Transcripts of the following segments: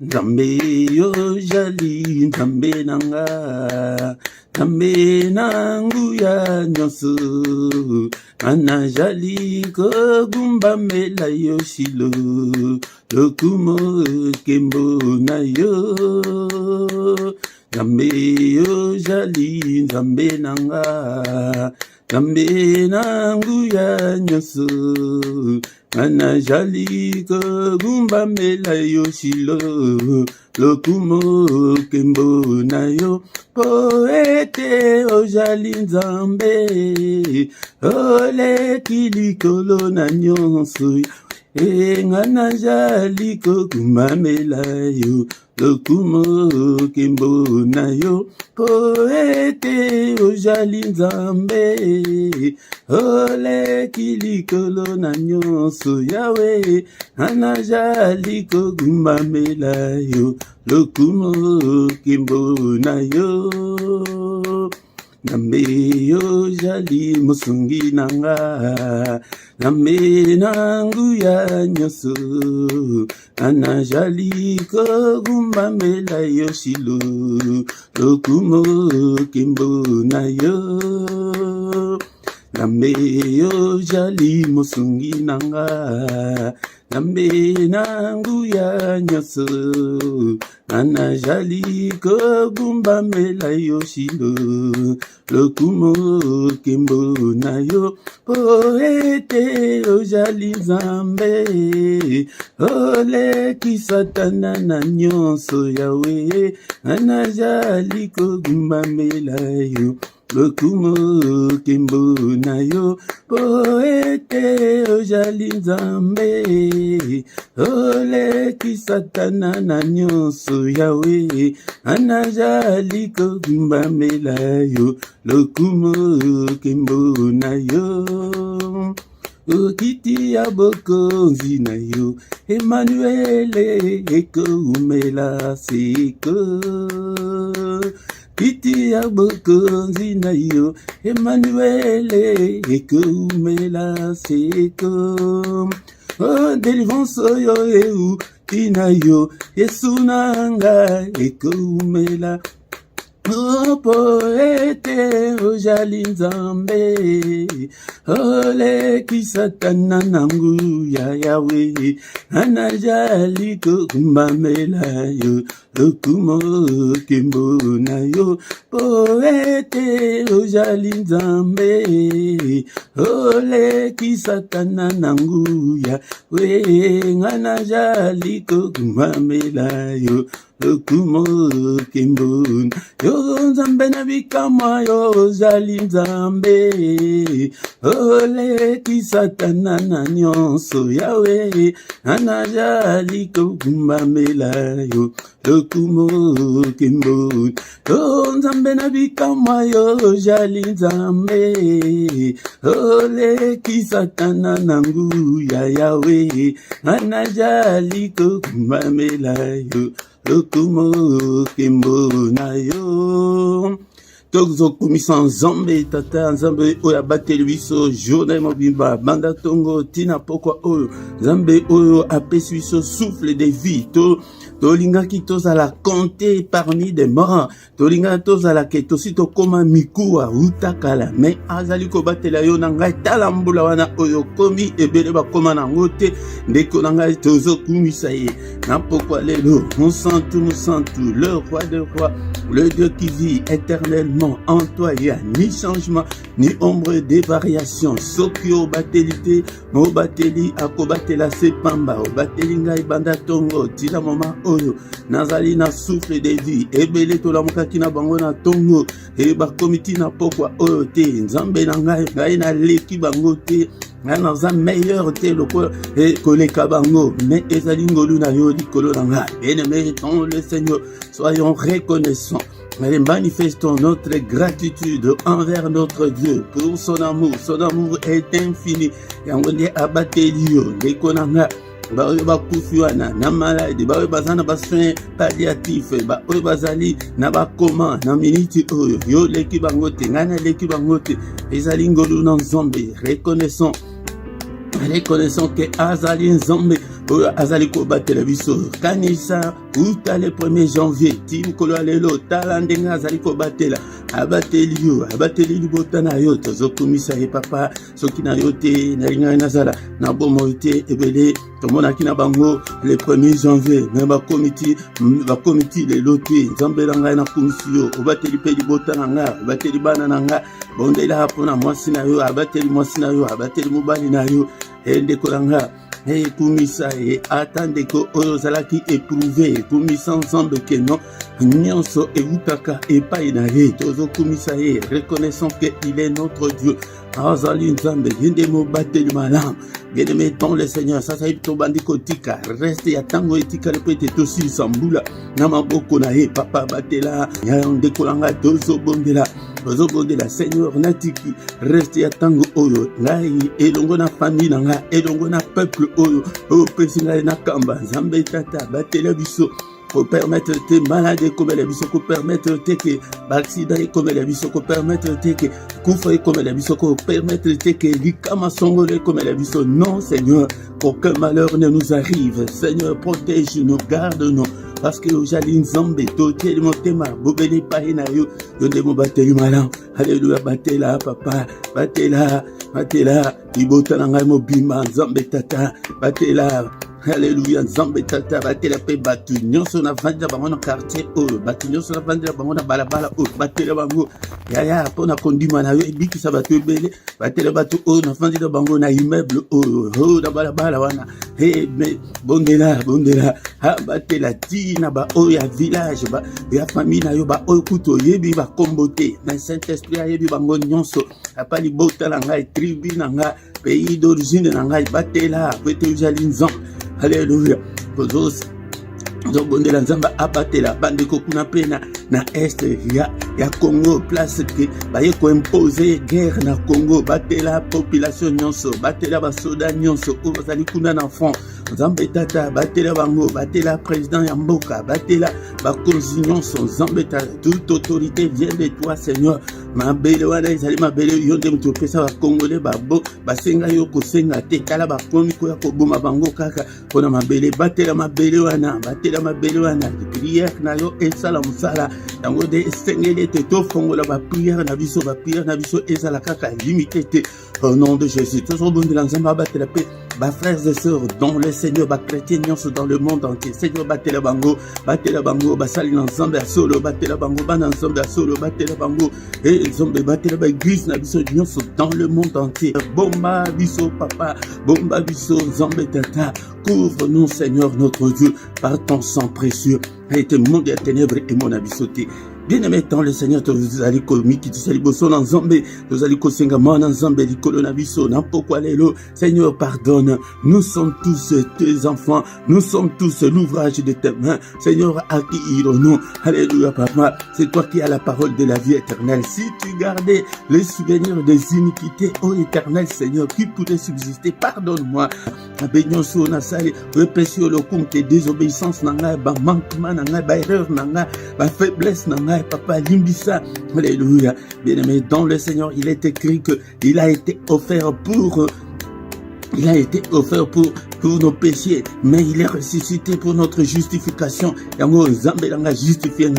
Nzambe yo jali, Nzambe nanga, Nzambe nangu ya nyosu, Ana jali kogumba mela yo shilo, Lokumo kembo na yo, Nzambe yo jali, Nzambe nanga, Nzambe nangu ya nyosu, Ana jali kogumba mela yo shilo, Lokumo kembo na yo, Poete ojali Nzambe, Ole kilikolo na nyonso, Ngana jali kogumba mela yo, Lokumo kembo na yo, Poete ojali Nzambe, Ole kilikolo na nyonso Yahweh, Anajali kogumba mela yo, Lokumo kembo na yo. Nzambe yo jali musungi nanga, Nzambe nangu ya nyoso, Ana jali kogumba mela yo shilo, Lokumo kembo na yo. Nzambe yo jali musungi nanga, Nzambe nangu ya nyoso, Ana jali kogumba mela yo shilo, Lokumo kembo na yo. Poete ojali Nzambe, Ole kisatana na nyonso Yahweh, Ana jali kogumba mela yo, Lokumo kembo na yo. Poete ojali Nzambe, Ole kisatana na nyonso Yahweh, Ana jali kogumba mela yo, Lokumo kembo na yo. Okiti ya bokonzi na yo, Emmanuele eko umela seko. Kiti ya bokonzi na yo, Emmanuele eko umela seko. Oh, délivrance yo eu tina yo, Yesu nanga eko umela. Oh, poete ojali Nzambe, Ole kisatana nangu ya Yahweh, Ana jali kogumba mela yo, Lokumo kembo na yo. Poete ojali Nzambe, Ole kisatana nangu ya Yahweh, Ana jali kogumba mela yo, Lokumo kembo yo. Nzambe na bikama yo jali Nzambe, Ole kisatana na nyonso Yahweh, Ana jali kogumba mela yo, Lokumo kembo yo. Nzambe na bikama yo jali Nzambe, Ole kisatana nangu ya Yahweh, Ana jali kogumba mela yo, Lokumo kembo na yo. Tozo kumisa Nzambe tata, Nzambe oyo abateli biso journée mobimba banda tongo tina pokwa oyo Nzambe oyo apesi biso souffle de vie. Tolingaki tozala compté parmi des morts, tolingaki tozala ke tosi tokoma mikuwa utakala, mais azali kobatela yo na ngai tala mbula wana oyo komi ebele bakoma nango te, ndeko na ngai tozo kumisa ye na pokwa lelo. Mon santu, le roi de rois, le Dieu qui vit éternellement en toi, il y a ni changement, ni ombre de variation. Soki o bateli te, mo bateli akobatela sepamba, o bateli ngai banda tongo, tila mama oyo, nazali na souffle de vie, ebele tolamukaki na bango na tongo, e bakomiti na pokwa oyo te, Nzambe na ngai na leki bango te, ngai naza meilleur te loko koleka bango, mais ezali ngolu na yo likolo na ngai. Bien méritons le Seigneur, soyons reconnaissants. Mais manifestons notre gratitude envers notre Dieu pour son amour. Son amour est infini. Et on dit abattelio, dekonanga, baoyo bakufi wana na malade, baoyo bazana basoin palliatif, baoyo bazali na bakoma na miniti oyo yo leki bango te, ngana leki bango te, ezali ngolu na Nzambe. Reconnaissons que azali Nzambe azali kobatela biso kanisa uta le 1er janvier tim kolo lelo tala ndenge azali kobatela abateli libota na yo tozokumisa ye papa soki na yo te nalingai nazala na bomo te ebele tomonaki na bango le 1er janvier me bakomiti lelo te nzambe na ngai nakumisi yo obateli mpe libota na nga obateli bana na nga bondela mpona mwasi na yo abateli mwasi na yo abateli mobali na yo ndeko na nga kumisa ye atandeko oyo ozalaki éprouvé kumisa nzambe ke non nyonso eutaka epai na ye tozokumisa ye reconnaissant que il est notre Dieu azali nzambe yende mobateli malamu bien-aimé dans le Seigneur sasa hivi tobandi kotika reste ya tango etika lepete tosilisa mbula na maboko na ye papa batela ya ndeko na ngai tozobondela Seigneur natiki reste ya tango oyo ngai elongo na famille na ngai elongo na peuple oyo opesi ngai na kamba nzambe tata batela biso pour permettre tes malades comme les biso, pour permettre que l'accident comme les biso, pour permettre que koufa comme les biso, pour permettre que l'ikama songole comme les biso. Non Seigneur, qu'aucun malheur ne nous arrive. Seigneur, protège-nous, garde-nous. Parce que aujourd'hui nzambe totie le motema bobeli paye na yo yonde mo bateli malam alléluia batela papa batela ibota na ngai mobima nzambe tata batela Alléluia, nzambe tata batela pe batu nyonso na vandi bango na quartier oyo batu nyonso na vandi bango na balabala oyo batela bango ya pona kondima na yo ebikisa batu ebele batela batu oyo na vandi bango na immeuble oyo na balabala wana mais bondela batela tina ba oyo ya village ba ya famille na yo ba oyo kuto yebi ba kombote na Saint-Esprit yebi bango nyonso apali bota na ngai tribu na ngai pays d'origine na ngai batela bete jali nzambe. Alléluia. Zobondela nzamba abatela bandeko kuna pena na est ya Congo place que baye ko imposer guerre na Congo batela population nyonso batela basoda nyonso ozali kuna na fond nzambe tata batela bango batela président ya mboka batela bakonzi nyonso nzambe tata toute autorité vient de toi Seigneur mabele wana ezali mabele yonde mutu pesa ba congolais babo basenga yo kosenga te kala bakomi ko ya koboma bango kaka pona mabele batela mabele wana prière na yo esala musala yango de sengele te to fongola ba prière na biso esala kaka limité te au nom de Jésus toujours bon de l'ensemble batela pe ba frères et sœurs dans le Seigneur ba chrétiens nyonso dans le monde entier Seigneur batela bango basali ensemble ya solo batela bango bana ensemble ya solo batela bango et ensemble batela ba église na biso nyonso dans le monde entier bomba biso papa bomba biso nzambe tata couvre-nous Seigneur notre Dieu par ton sang précieux et te monde ya ténèbres et mon abisoté. Bien-aimé dans le Seigneur, tu allez commis qui tu allez bosser en Zambé, tu allez kosenga man en Zambé, di colonabiso, n'importe lelo. Seigneur, pardonne. Nous sommes tous tes enfants. Nous sommes tous l'ouvrage de tes mains. Seigneur, accueille-nous. Alléluia, papa. C'est toi qui as la parole de la vie éternelle. Si tu gardais les souvenirs des iniquités, ô éternel Seigneur, qui pourrait subsister, pardonne-moi. Bénion sur na sali, reprécieux le compte des désobéissances nanga, ba manquement nanga, ba erreur nanga, ba faiblesse nanga. Papa Limbissa, alléluia. Bien-aimé, dans le Seigneur, il est écrit que il a été offert pour nos péchés, mais il est ressuscité pour notre justification. Yango nzambe langa justifié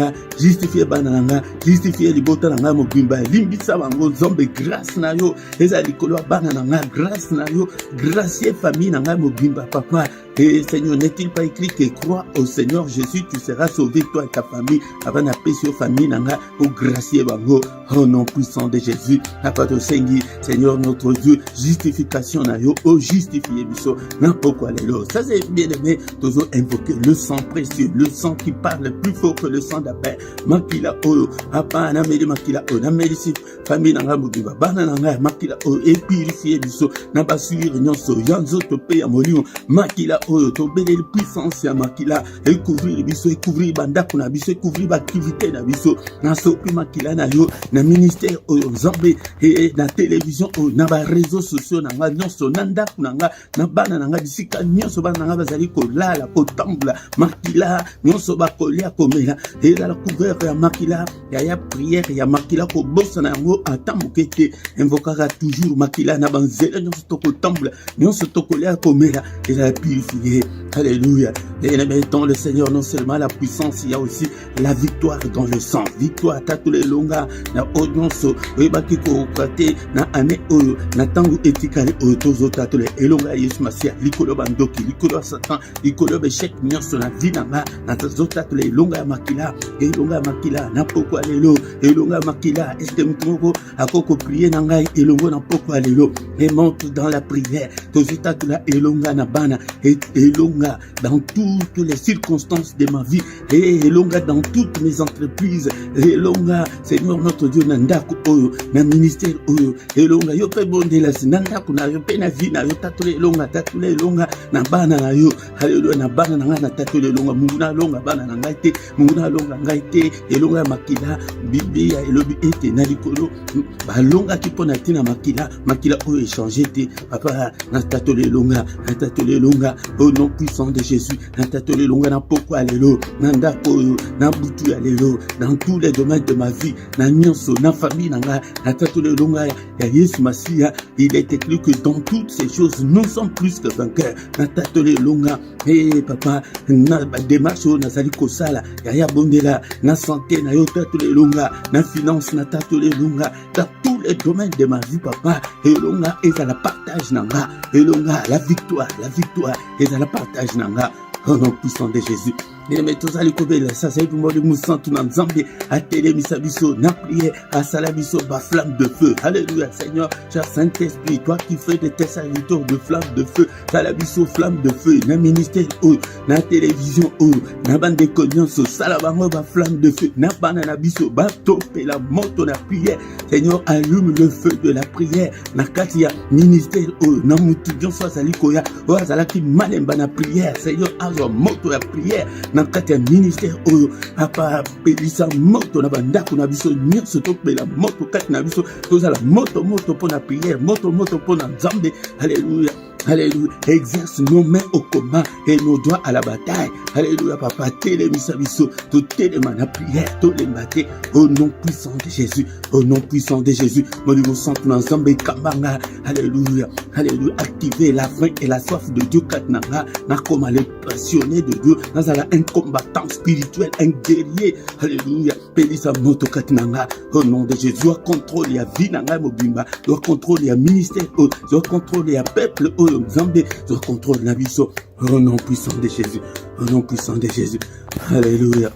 bananga, justifié libota langa mobimba, limbisa bango nzambe grâce na yo, eza likolo bananga grâce na yo, gracier famille nanga mobimba papa. Et Seigneur, n'est-il pas écrit que crois au Seigneur Jésus, tu seras sauvé, toi et ta famille, avant la paix sur famille, nanga, au gracier bango, au nom puissant de Jésus, à part de Seigneur notre Dieu, justification na yo, au justifié biso, n'importe quoi les lots. Ça c'est bien aimé, toujours invoquer le sang précieux, le sang qui parle plus fort que le sang d'Abel. Makila o, apa na meli makila o, na meli si famille nanga mugiba, bana nanga makila o, et purifier biso, na basur nyonso, yanzo tope ya molimo, makila oyo tobele puissance ya makila et couvrir biso et couvrir bandako na biso et couvrir activité na biso na sopi makila na yo na ministère oyo nzambe et na télévision oyo na ba réseaux sociaux na nga nyonso na ndako na nga na bana na nga bisika nyonso bana na nga bazali kolala kotambola makila nyonso bakolia komela et la couvert ya makila ya prière ya makila ko bossa na yango atamuke te invokaka toujours makila na banzela nyonso to kotambola nyonso to kolia komela et la purifier prier. Alléluia. Et mettons le Seigneur, non seulement la puissance, il y a aussi la victoire dans le sang. Victoire, tatule longa, na odionso, webaki ko kate, na ane oyo, na tangu etikale oyo, tozo tatule, elonga Yesu Masia, likolo bandoki, likolo Satan, likolo beshek nyonso na vie nanga, na tozo tatule, elonga makila, na poko alelo, elonga makila, est-ce que mtoko, akoko prier nangai, elongo na poko alelo, et monte dans la prière, tozo tatule, elonga na bana, et elonga dans toutes les circonstances de ma vie, et elonga dans toutes mes entreprises, elonga, Seigneur notre Dieu, nandako oyo, na ministère oyo, elonga, yo pe bonde la si, nandako na yo pe na vie na yo, tatule elonga, na bana na yo, hallelujah, na bana na nga na tatule elonga, munguna longa bana na ngaite, munguna longa ngaite, elonga makila, Biblia elobi ete na likolo, balonga ki pona tina makila oyo échanger te, papa, na tatule elonga, au nom puissant de Jésus, na tatule elonga na poko alelo, nandako oyo, na butu alelo, dans tous les domaines de ma vie, na nyonso, na famille nanga, na tatule elonga ya Yesu Masia, il est écrit que dans toutes ces choses, nous sommes plus que vainqueurs, na tatule elonga, papa, na démarche na zali kosala, ya bondela, na santé, na yo tatule elonga, na finance, na tatule elonga, dans tous les domaines de ma vie, papa, elonga, et à la partage nanga, elonga, la victoire, et à la partage nanga, au nom puissant de Jésus. Mais tous allez couvrir ça, c'est pour moi de moussant tout dans Zambie, à télé, misabiso, na prière, à salabiso, ba flamme de feu. Alléluia, Seigneur, cher Saint-Esprit, toi qui fais de tes serviteurs de flamme de feu, salabiso, flamme de feu, na ministère, na télévision, na bande de cognos, salabango, ba flamme de feu, na banana biso, ba topé la moto, na prière. Seigneur, allume le feu de la prière, na katia, ministère, na moutudion, soit salikoya, zalaki malemba na prière, Seigneur, azo moto la prière. Na kati ya ministère oyo papa pelisa moto na bandako na biso nyonso topela moto kati na biso tozala moto pona prière moto pona Nzambe. Alléluia. Alléluia. Exerce nos mains au combat et nos doigts à la bataille. Alléluia, papa. Télémisa biso, tout téléma la prière, tout les matés, au nom puissant de Jésus. Au nom puissant de Jésus. Mon Dieu, centre ensemble, Kambanga. Alléluia. Alléluia. Activez la faim et la soif de Dieu, Katnanga. Na comme les passionnés de Dieu. Nazala un combattant spirituel, un guerrier. Alléluia. Pélisa moto Katnanga. Au nom de Jésus. Doit contrôler la vie, Nanga Mobimba. Doit contrôler le ministère. Doit contrôler le peuple. Zambé, je contrôle la vie, au nom puissant de Jésus, au nom puissant de Jésus. Alléluia,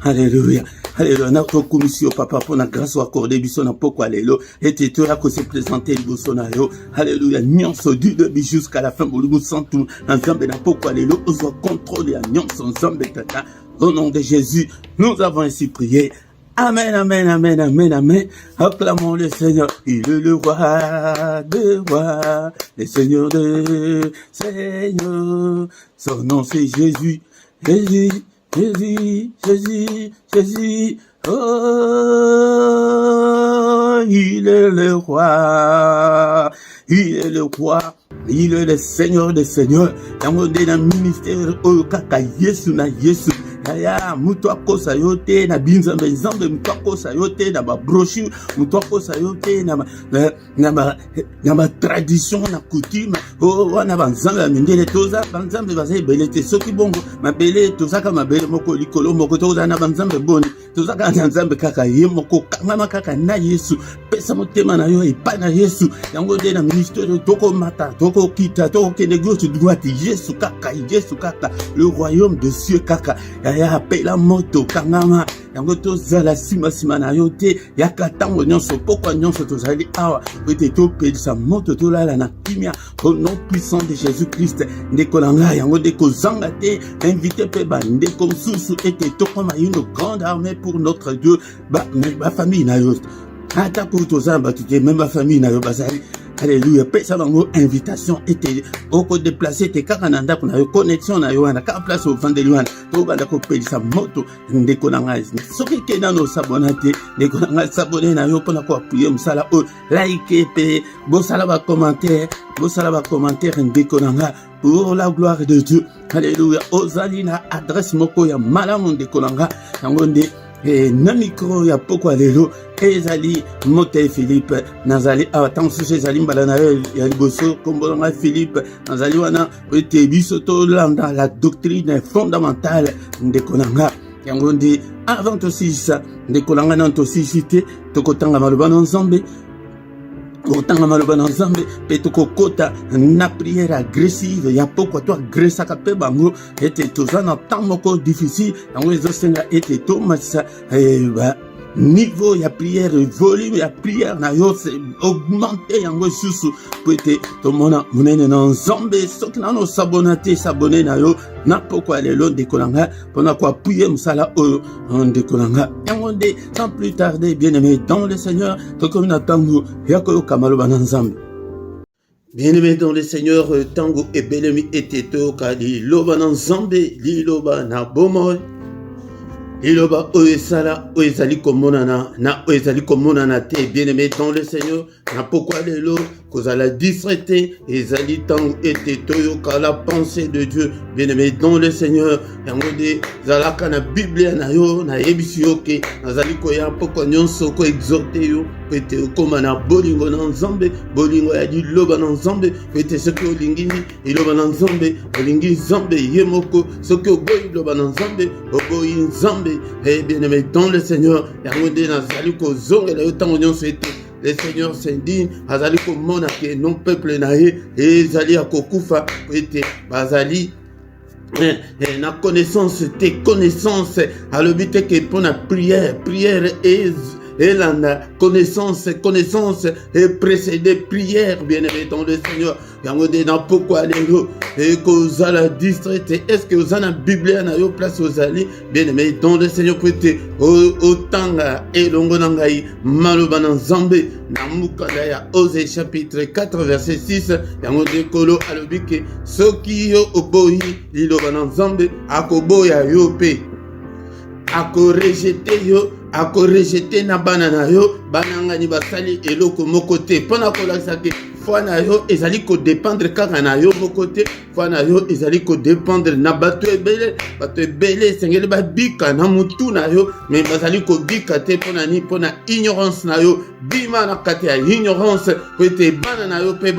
alléluia. Alléluia, notre commission, papa, pour la grâce accordée, biso na poko alléluia, et tu auras que se présenter le bosonayo. Alléluia, nyonso du début jusqu'à la fin, nous sentons ensemble na poko alléluia, on doit contrôler la nyonso ensemble tata. Au nom de Jésus, nous avons ainsi prié. Amen, amen, amen, amen, amen. Acclamons le Seigneur. Il est le roi des rois, le Seigneur des seigneurs. Son nom c'est Jésus, Jésus, Jésus, Jésus, Jésus. Oh, il est le roi, il est le roi. Il est le Seigneur des seigneurs. Dans le ministère, oh, kaka Yesu na Yesu. Aya mutu akosa yote na binzambe nzambe mutu akosa yote na ba brochure mutu akosa yote na ma tradition na coutume wana banzambe mindele toza banzambe bazai belete soki bongo mabele tozaka mabele moko likolo moko toza na banzambe boni tozaka na nzambe kaka ye moko kangama kaka na Yesu pesa motema na yo epa na Yesu yango de na ministère toko mata toko kita toko kende gauche droite Yesu kaka le royaume de cieux kaka ya pela moto kangama yango tozala sima na yo te yaka tango nyonso pokwa nyonso tozali awa ete topelisa moto tolala na kimia au nom puissant de Jésus-Christ ndeko na ngai yango ndeko zanga te invité pe ba ndeko mosusu ete tokoma une grande armée pour notre Dieu ba famille na yo ata pour tozamba tu même ba famille na yo bazali. Alléluia. Pesa bango invitation était au ko déplacer te kaka na ndako na yo connexion na yo na ka place au vendeli wana to banda ko pelisa moto ndeko na ngai soki ke na no sabonate ndeko na ngai sabone na yo pona ko appuyer musala o like pe bo sala ba commentaire ndeko na ngai pour la gloire de Dieu. Alléluia. Ozalina adresse moko ya malamu ndeko na ngai yango nde na micro ya poko alelo ezali mote Philippe nazali attention ezali mbala na ya liboso kombo na Philippe nazali wana ete biso to landa la doctrine fondamentale ndeko nanga yango ndi avant tosisa ndeko nanga na tosisite tokotanga maloba na Nzambe otanga maloba na Nzambe pe tokokota na prière agressive ya pokwa to agressa ka pe bango ete toza na temps moko difficile yango ezosenga ete tomatisa niveau ya prière volume ya prière na yo c'est augmenter yango susu po ete tomona munene na Nzambe soki nano sabone na yo na pokwa lelo ndeko nanga mpona koappuye mosala oyo ndeko nanga yango nde sans plus tarder bien aimé dans le Seigneur tokomi na ntango ya koyoka maloba na Nzambe. Bien-aimé dans le Seigneur, tango ebelemi ete toyoka liloba na Nzambe liloba na bomoi liloba oesala oezali komonana na oezali komonana te bien-aimé dans le Seigneur na pourquoi lelo kozala distraité ezali tango ete toyoka la pensée de Dieu bien-aimé dans le Seigneur yango de zalaka na Bible na yo na yebisi yo ke nazali koya poko nyonso ko exhorter yo ete okoma na bolingo na Nzambe bolingo ya liloba na Nzambe ete soki olingi liloba na Nzambe olingi Nzambe ye moko soki oboyi liloba na Nzambe oboyi Nzambe bien-aimé dans le Seigneur yango de nazali kozongela yo tango nyonso ete le Seigneur s'indigne azali komona ke non peuple na ye ezali akokufa ete bazali na connaissance te connaissance alobi te ke mpona prière et la connaissance est précédée prière bien-aimé dans le Seigneur yango de na pourquoi lelo et kozala distraité est-ce que ozana Bible na yo place ozali bien-aimé dans le Seigneur peut-être otanga elongo na ngai maloba na Nzambe na mukanda ya Osée chapitre 4 verset 6 yango de kolo alobi ke soki yo oboyi liloba na Nzambe akoboya yo pe akorejete yo akorejete na bana yo bananga ni basali eloko moko te pona kolakisa ke foi na yo ezali ko dépendre kaka na yo moko te foi na yo ezali ko dépendre na bato ebele sengeli babika na mutu na yo mais bazali ko bika te pona ni pona ignorance na yo bima na kati ya ignorance po ete bana na yo pe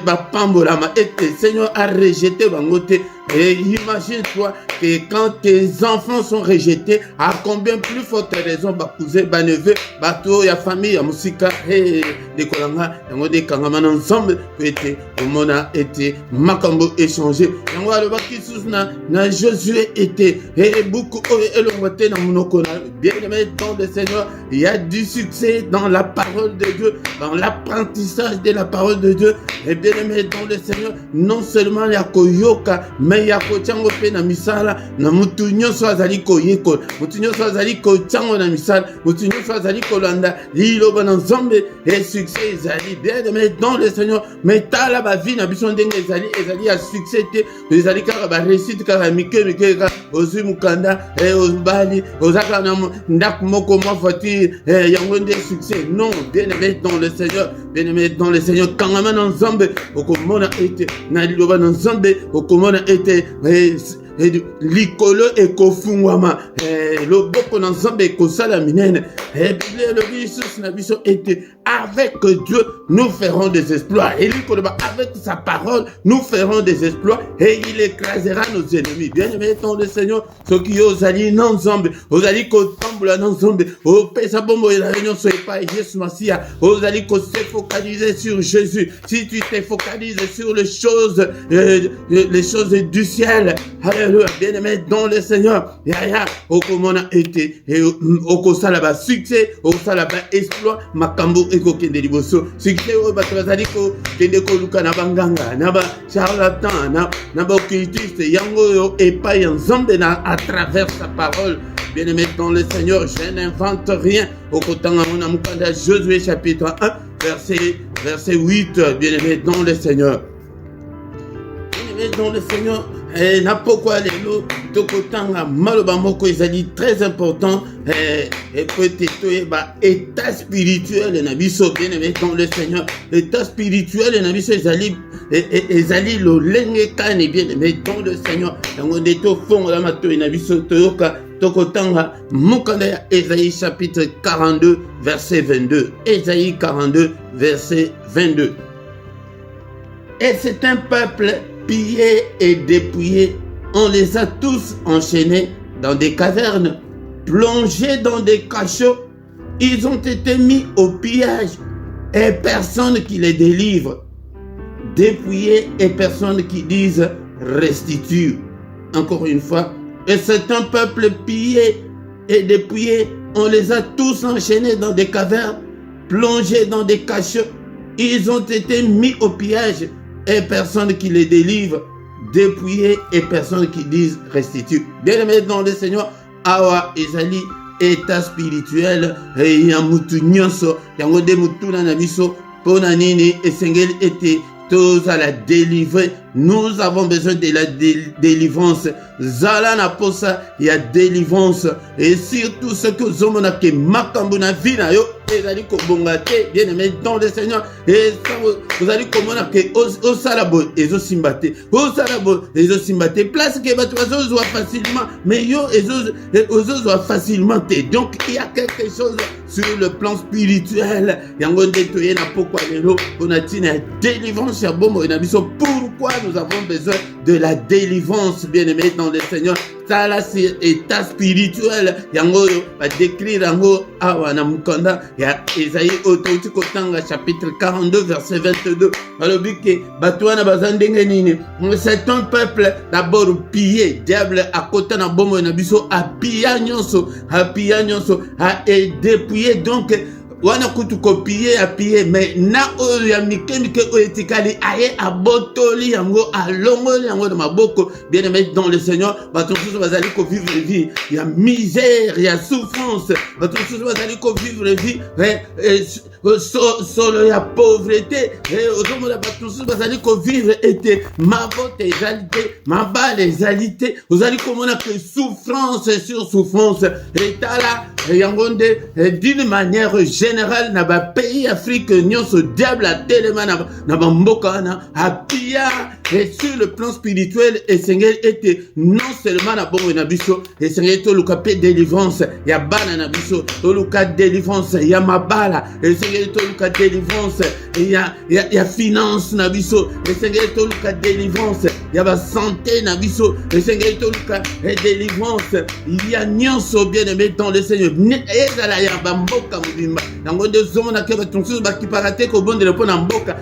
bapambolama ete Seigneur a rejeté bango te. Et imagine-toi que quand tes enfants sont rejetés, à combien plus forte raison, cousin, neveu, bateau, ya famille, ya musika, de kolanga, yango de kangaman ensemble, peut être, au monde a été, makambo échangé, yango a le bakisous na Josué était, et beaucoup, et le moté na monoko, bien aimé dans le Seigneur, il y a du succès dans la parole de Dieu, dans l'apprentissage de la parole de Dieu, et bien aimé dans le Seigneur, non seulement il y a koyoka, mais ya kochango pe na misala na mutu nyonso azali koyeko mutu nyonso azali kochango na misala mutu nyonso azali kolanda liloba na Nzambe et succès ezali bien aimé dans le Seigneur mais tala ba vie na biso ndenge ezali ya succès te ezali kaka ba réussite kaka mike ka ozu mukanda ozbali ozaka na ndak moko mo voiture yango nde succès non bien aimé dans le Seigneur bien aimé dans le Seigneur kangama na Nzambe okomona ete na liloba na Nzambe okomona ete likolo ekofungwama loboko na Nzambe ekosala minene Bible le bisus na biso ete avec Dieu nous ferons des exploits et avec sa parole nous ferons des exploits et il écrasera nos ennemis bien-aimés dans le Seigneur ceux qui osali na Nzambe osali kotambola na Nzambe opesa bombo la réunion soit pas Jésus Masia osali ko se focaliser sur Jésus si tu te focalises sur les choses du ciel alléluia bien-aimé dans le Seigneur yaya okomona ete okosala ba succès okosala ba exploit makambo ekokende liboso succès oyo bato bazali kokende koluka na banganga na ba charlatan na ba occultiste yango oyo epai ya Nzambe à travers sa parole bien-aimé dans le Seigneur je n'invente rien okotanga mona mukanda Josué chapitre 1 verset 8 bien-aimé dans le Seigneur bien-aimé dans le Seigneur et na pourquoi lelo lelo tokotanga maloba moko ezali très important et peut-être ba état spirituel na biso bien aimé dans le Seigneur. État spirituel na biso ezali lolenge kani bien aimé dans le Seigneur. Yango ndeto fongo la mato na biso toyoka tokotanga mukanda ya Ésaïe chapitre 42 verset 22. Ésaïe 42 verset 22. Et c'est un peuple pillé et dépouillé. On les a tous enchaînés dans des cavernes, plongés dans des cachots. Ils ont été mis au pillage et personne qui les délivre. Dépouillés et personne qui dise restitue. Encore une fois. Et c'est un peuple pillé et dépouillé. On les a tous enchaînés dans des cavernes, plongés dans des cachots. Ils ont été mis au pillage et personne qui les délivre, dépouillés et personne qui dise restitue. Bien-aimé dans le Seigneur, awa ezali état spirituel et yamutu nyonso yango de mutuna na biso pona nini esengeli ete tous à la délivrer. Nous avons besoin de la délivrance. Zala na posa ya délivrance et surtout ce que zomona ke makambo na vie na yo ezali kobongate bien aimé dans le Seigneur et ça vous allez komona ke au salabo ezo simbate au salabo ezo simbate place que bato bazo facilement mais yo ezo facilement te. Donc il y a quelque chose sur le plan spirituel yango ndetoye na pokwa lelo onatina délivrance ya bombo na biso. Pourquoi nous avons besoin de la délivrance bien aimé dans le Seigneur? Ça là c'est état spirituel yango va décrire yango awa na mukanda ya Esaïe otouti kotanga chapitre 42 verset 22. Alobi ke batwana bazandenge nini. C'est un peuple d'abord pillé. Diable a kota na bomo na biso a pilla nyonso a dépouillé. Donc wana kutu kopiye a piller mais na oyo ya mikemike oyo etikali aye abotoli yango alongoli yango na maboko. Bien aimé dans le Seigneur, bato mosusu bazali ko vivre vie ya misère ya souffrance, bato mosusu bazali ko vivre vie solo ya pauvreté ozomona bato mosusu bazali ko vivre ete mabote ezalité mabale ezalité ozali komona que souffrance sur souffrance etala yango nde d'une manière générale na ba pays Afrique nyonso diable a telema na ba mboka na apia. Et sur le plan spirituel esengeli ete non seulement na bongo na biso esengeli toluka pe délivrance ya bana na biso toluka délivrance ya mabala esengeli toluka délivrance ya finance na biso esengeli toluka délivrance ya ba santé na biso esengeli toluka délivrance il y a nyonso bien aimé dans le Seigneur ezala ya ba mboka mobimba yango nde zomona ke bato mosusu bakipaka te kobondela mpo na mboka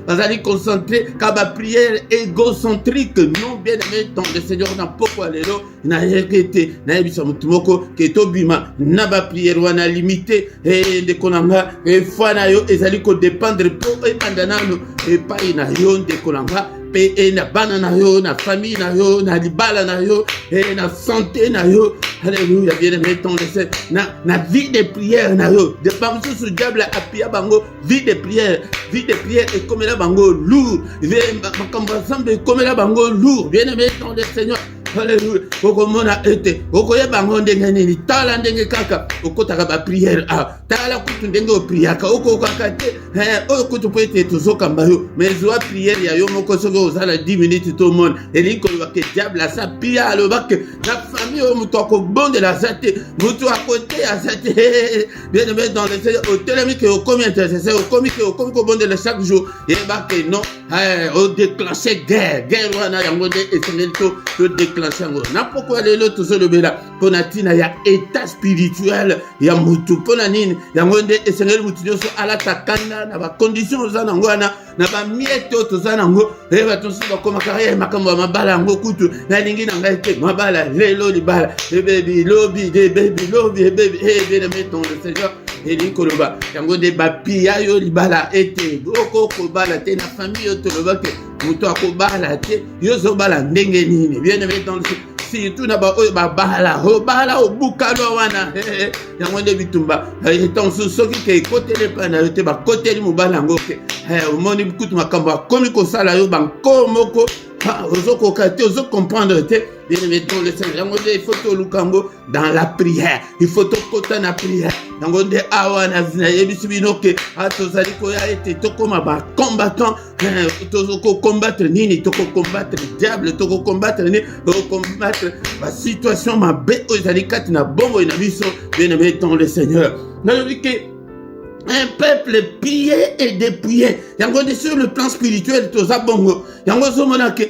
bazali concentré ka ba prière égocentrique. Non bien aimé dans le Seigneur na pokwa lelo na yekete na yebisa mutu moko ke tobima na ba prière wana limité et de konanga e fana yo ezali ko dépendre pour ebanda nano e pa ina yo de konanga pe na bana na yo na famille na yo na libala na yo et na santé na yo. Alléluia bien aimé dans le Seigneur na vie de prière na yo de pas sous diable apia bango vie de prière et comme la bango lourd makambo ensemble comme la bango lourd bien aimé dans le Seigneur. Alléluia. Okomona ete okoyeba ngo ndenge nini tala ndenge kaka okotaka ba prière tala kutu ndenge o priaka okokaka te okutu po ete tozokamba yo mais zoa prière ya yo moko soki ozala 10 minutes tout le monde elingi koloba ke diable asa pia aloba ke na famille oyo moto akobondela aza te moto akote aza te bien aimé dans le Seigneur otelemi ke okomi intercesseur okomi kobondela chaque jour yeba ke non o déclencher guerre wana yango nde esengeli to déclencher na pourquoi lelo tozolobela pona tina ya état spirituel ya mutu pona nini yango nde esengeli mutu nyonso alata kanda na ba conditions oza nango wana na ba mieto toza nango bato mosusu bakomaka ye makambo ya mabala yango kutu nalingi na ngai te mabala lelo libala ebebi lobi bien aimé dans le Seigneur elingi koloba yango nde bapia yo libala ete okokobala te na famille yo tolobake mutu akobala te yo zobala ndenge nini bien aimé dans le surtout na ba oyo babala obukalo wana yango nde bitumba etanso soki ke ekotele pa na yo te bakoteli mobala yango ke omoni kutu makambo akomi kosala yo banko moko Ozo comprendre, bien-aimé dans le Seigneur. Il faut te lukango dans la prière. Il faut te côté la prière. Yango de awana zina yebisibinoke atozali koya ete tokoma ba combattant tozoko combattre nini toko combattre le diable toko combattre ni combattre la situation mabe ozali kati na bongo ina biso bien-aimé dans le Seigneur. Nalobi ke un peuple pillé et dépouillé. Yango de sur le plan spirituel toza bongo. Yango zomona ke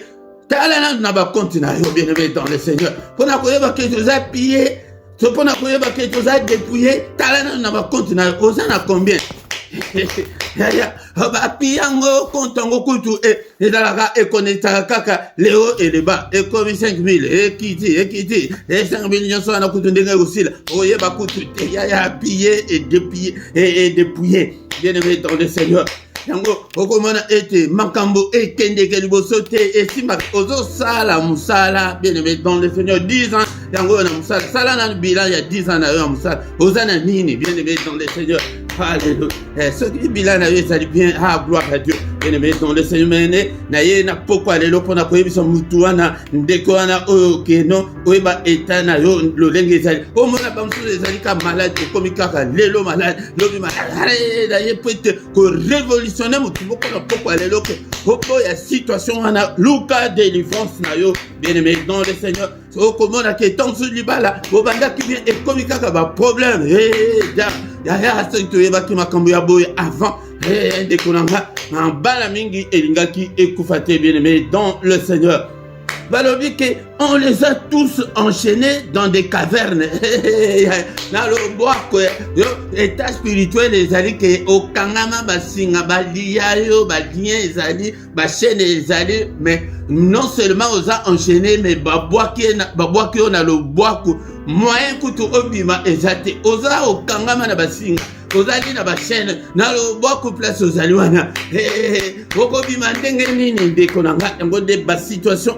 talana na ba continua yo bien-aimé dans le Seigneur. Pona koyeba ke toza pillé. Ce qu'on a pris, c'est que tu as dépouillé, tu as pas continué, tu as combien? Piango, Kontango, Kutu, et Dalaga, et Koneta, Kaka, les hauts et les bas, et comme 5 000, et Kiti, et 5 millions sont à Kutu de aussi, Oye Bakutu, et pillé et dépouillé, et dépouillé, bien-aimé dans le Seigneur. Yango okomona ete makambo ekendeke liboso te esima ozo sala musala bien-aimé dans le Seigneur 10 ans yango na musala sala na bilan ya 10 ans na yo musala ozana nini bien-aimé dans le Seigneur. Alléluia. Ce qui bilan na yo ça dit bien gloire à Dieu bien-aimé dans le Seigneur mene na ye na pokwa lelo pona koyebisa mutu wana ndeko wana oyo keno oyeba etana yo lolenge ezali omona bamsusu ezali ka malade komi kaka lelo malade lobi malade na ye peut ko révolutionner mutu moko na pokwa lelo ke opo ya situation wana luka délivrance na yo bien-aimé dans le Seigneur. Okomona ke tansu libala obanda ki bien ekomi kaka ba problème ya ce que yeba ki makambo ya boye avant de konanga en bala mingi elingaki ekufate bien-aimé dans le Seigneur. Balobi que on les a tous enchaînés dans des cavernes. Dans le bois yo état spirituel ezali ke okangama basinga balia yo balien ezali ba chaîne ezali mais non seulement on a enchaîné mais babwaki on a le bois moyen kutu obima ezate oza okangama na basinga ozali na ba chaîne na lo boku place ozali wana okobima ndenge nini ndeko nanga yango de ba situation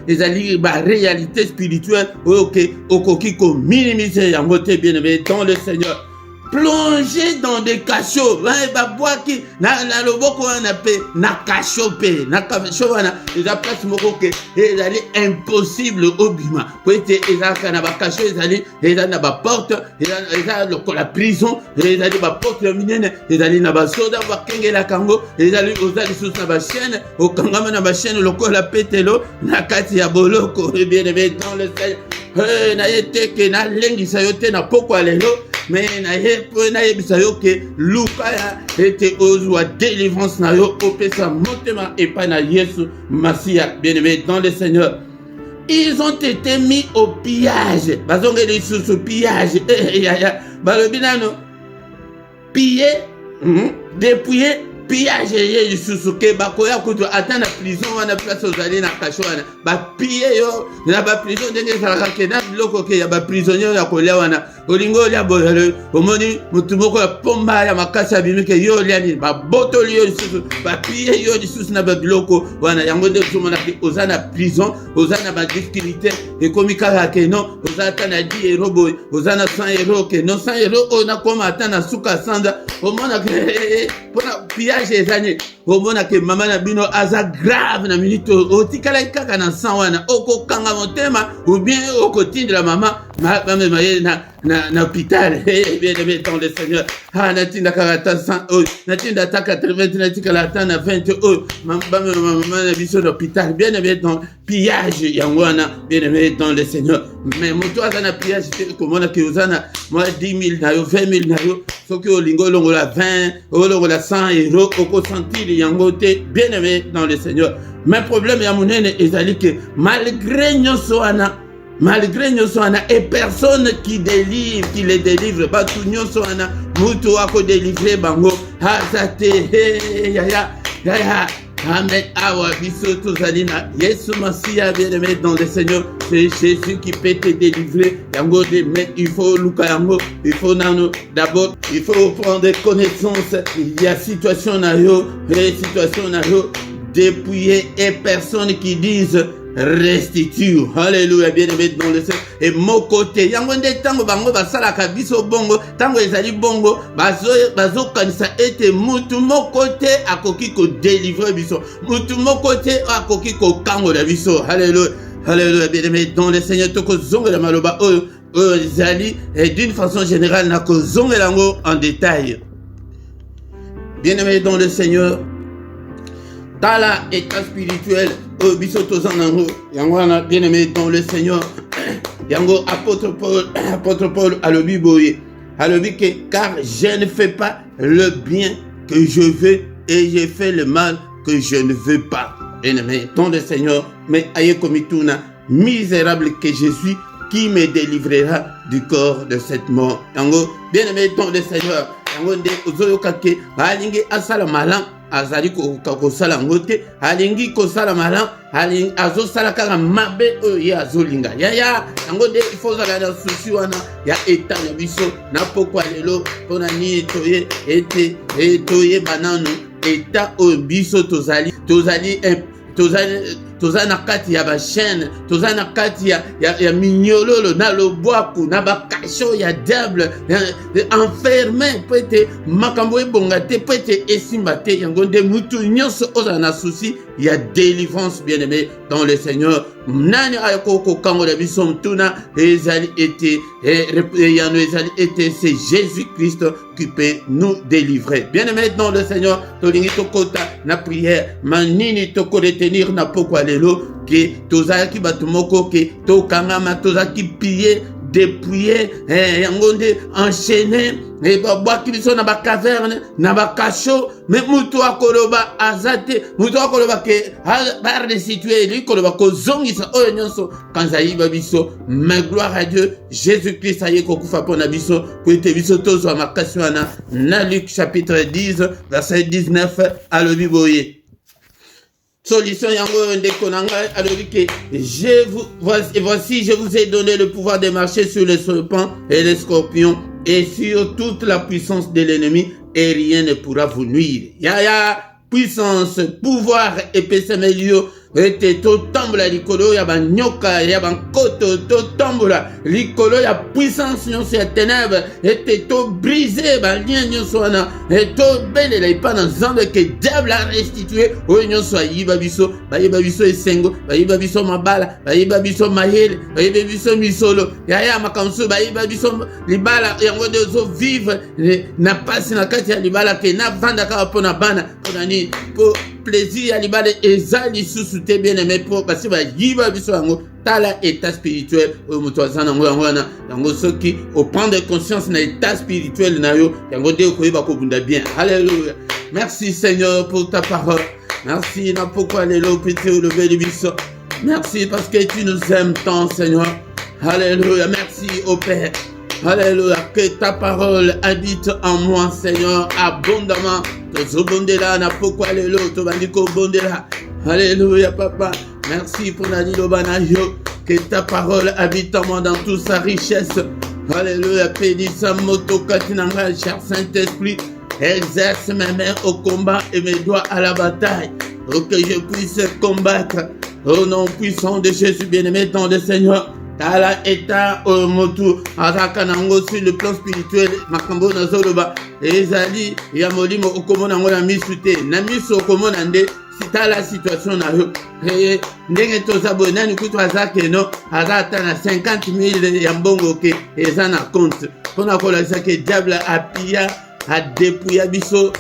ezali ba réalité spirituelle oke okoki ko minimiser yango te bien-aimé dans le Seigneur. Plonger dans des cachots, babwaki na loboko wana pe na cachot pe na cachot wana eza place moko ke ezali impossible obima po ete ezaka na ba cachot ezali eza na ba porte eza lokola prison ezali ba porte minene ezali na ba soda bakengela kango ezali ozali sous na ba chaîne okangama na ba chaîne lokola petelo na kati ya boloko bien-aimé dans le Seigneur. Na yete ke na lengisa yo te na pokwa lelo mais na yebisa yo ke luka ya ete ozwa délivrance na yo opesa motema epa na Yesu Masia bien-aimé dans le Seigneur. Ils ont été mis au pillage. Bazongeli sous pillage. Balobinano pillé, dépouillé, pillage ye lisusuke bakoya kutu ata na prison wana place ozali na kasho wana ba piller yo na ba prison ndenge salaka ke na biloko ke ya ba prisonnier ya kolia wana olingo lia boyale omoni mutu moko ya pomba ya makasi abimike yo lia ni ba botoli yo lisusu ba piller yo lisusu na ba biloko wana yango nde ozomona ke oza na prison oza na ba difficulté ekomi kaka ke non oza ata na 10 euros boy oza na 100 euros ke non 100 euros ona koma ata na suka sanda omona ke pona ezani omona ke mama na bino aza grave na minute otikala kaka na sang wana okokanga motema ou bien okotindela mama maye na hôpital bien dans le Seigneur natinda kaka 100 natinda ta 80 natikala ta na 20 mama na biso na hôpital bien dans pillage yango wana bien dans le Seigneur. Mais moto aza na pillage komona ke ozana moi 10 000 na yo 20 000 na yo soki olingo longola 20 olongola 100 euros okosentir yango te bien-aimé dans le Seigneur. Mais problème ya monene ezali ke malgré nyonso wana et personne qui les délivre batu nyonso wana mutu ako délivrer bango azate ya Amen. Awa biso tozalina Yesu Masia bien-aimé dans le Seigneur. C'est Jésus qui peut te délivrer. Yango de mais il faut luka yango. Il faut nano d'abord il faut prendre connaissance. Il y a situation na yo, situation na yo dépouillé et personne qui disent restitue. Alléluia, bien-aimé dans le Seigneur. Et mon côté, yangonde tango bango basala kabiso bongo, tango ezali bongo, bazo kanisa ete mutu mon côté akoki ko délivrer biso. Mutu mon côté akoki ko kango la biso. Alléluia. Alléluia, bien-aimé dans le Seigneur. Toko zongo la maloba ezali et d'une façon générale nako zongo lango en détail. Bien-aimé dans le Seigneur. Dans l'état spirituel, biso tozanango, yango wana bien-aimé dans le Seigneur, yango apôtre Paul alobi boye, alobi que car je ne fais pas le bien que je veux et je fais le mal que je ne veux pas. Bien-aimé dans le Seigneur, mais aye komituna, misérable que je suis, qui me délivrera du corps de cette mort. Yango bien-aimé dans le Seigneur, yango nde ozoyokake alingi asala malam azali ko sala ngote alingi ko sala malam alingi azo sala kaka mabe oye azolinga ya yango nde il faut zala na souci wana ya état na biso na pokwa lelo pona ni toye ete toye banano état o biso tozali na kati ya ba chaîne, toza na kati ya mignololo na lobwaku na ba kasho ya diable enfermé peut-être makambo ebongate peut-être esimbate yango nde mutu nyonso oza na souci ya délivrance bien-aimé dans le Seigneur. Nani ayoko kango la biso mtuna ezali été yano ezali été c'est Jésus-Christ qui peut nous délivrer. Bien-aimé dans le Seigneur, tolingi tokota na prière manini toko retenir na pokwa lelo ke tozaki batumoko ke tokangama tozaki piller dépouiller yango nde enchaîné et babwaki biso na ba caverne na ba kasho mais mutu akoloba azate mutu akoloba ke ba restituer li koloba ko zongisa oyo nyonso kanza yiba biso. Mais gloire à Dieu, Jésus-Christ aye kokufa pona biso ko ete biso tozwa makasi wana na Luc chapitre 10 verset 19 alobi boye. Solution yango ndeko nanga alobi ke voici je vous ai donné le pouvoir de marcher sur les serpents et les scorpions et sur toute la puissance de l'ennemi et rien ne pourra vous nuire. Ya puissance, pouvoir epesemelio ete totambola likolo ya banyoka ya bankoto totambola likolo ya puissance nyonso ya ténèbres ete to briser balien nyonso wana eto belela ipa na nzambe ke diable a restitué oyo nyonso ayiba biso esengo bayiba biso mabala bayiba biso mayele bayiba biso misolo yaya makamso bayiba biso libala yango nde ozovivre na pasi na kati ya libala ke navanda kaka mpo na bana mpo na nini po plaisir ya libala eza lisusu te bien-aimé po basi bayiba biso yango tala état spirituel oyo moto aza nango yango wana yango soki oprendre conscience na état spirituel na yo yango nde okoyeba kobunda bien. Alléluia. Merci Seigneur pour ta parole. Merci na pourquoi lelo piti olobeli biso. Merci parce que tu nous aimes tant Seigneur. Alléluia. Merci au Père. Alléluia, que ta parole habite en moi, Seigneur, abondamment. Tozobondela na pourquoi lelo tobandiko bondela. Alléluia, Papa. Merci pour la dilobana yo. Que ta parole habite en moi dans toute sa richesse. Alléluia, pédis sa moto katinanga, cher Saint-Esprit. Exerce mes mains au combat et mes doigts à la bataille. Pour que je puisse combattre. Au nom puissant de Jésus, bien-aimé dans le Seigneur. Tala eta motu azaka nango sur le plan spirituel makambo na zoloba ezali ya molimo okomona ngo na misute na miso okomona nde sitala situation na yo ndenge tozabo nani kutu azake no azata na 50,000 ya mbongo ke eza na compte pona kolakisa ke diable apia a dépouillé biso.